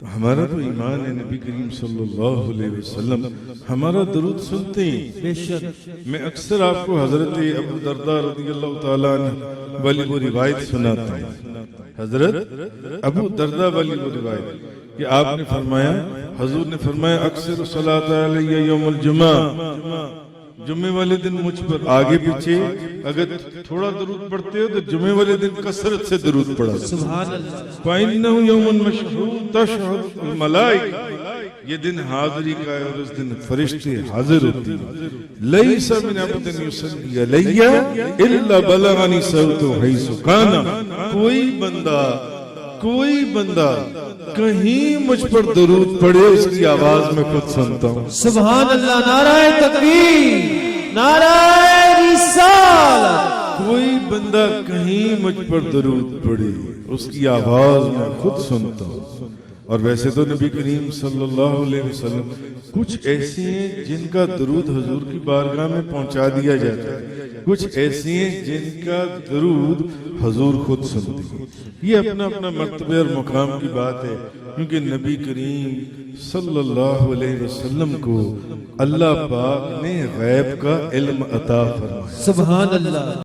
تو ہمارا تو ایمان ہے نبی کریم صلی اللہ علیہ وسلم ہمارا درود سنتے ہیں. بے شک. میں اکثر آپ کو حضرت ابو درداء رضی اللہ تعالیٰ عنہ والی وہ روایت سناتا ہوں. حضرت ابو درداء والی وہ روایت کہ آپ نے فرمایا، حضور نے فرمایا اکثر صلاۃ علیہ یوم الجمعہ، جمعے والے دن مجھ پر آگے پیچھے اگر تھوڑا درود پڑھتے ہو تو جمعے والے دن کثرت سے درود پڑھا. سبحان اللہ. فَإِنَّهُ يَوْمٌ مَشْهُودٌ تَشْهَدُ الْمَلَائِكَةُ، یہ دن حاضری کا ہے اور اس دن فرشتے حاضر ہوتی ہیں. لَيْسَ مِنْ عَبْدٍ يُصَلِّي عَلَيَّ إِلَّا بَلَغَنِي صَوْتُهُ حَيْثُ كَانَ. کوئی بندہ کہیں مجھ پر درود پڑھے اس کی آواز میں خود سنتا ہوں. سبحان اللہ. نعرہ تکبیر، نعرہ رسالت. کوئی بندہ کہیں مجھ پر درود پڑھے اس کی آواز میں خود سنتا ہوں. اور ویسے تو نبی کریم صلی اللہ علیہ وسلم کچھ ایسے ہیں جن کا درود حضور کی بارگاہ میں پہنچا دیا جاتا ہے، کچھ ایسے ہیں جن کا درود حضور خود سنتے ہیں. یہ اپنا اپنا مرتبہ اور مقام کی بات ہے، کیونکہ نبی کریم صلی اللہ علیہ وسلم کو اللہ پاک نے غیب کا علم عطا فرمایا. سبحان اللہ.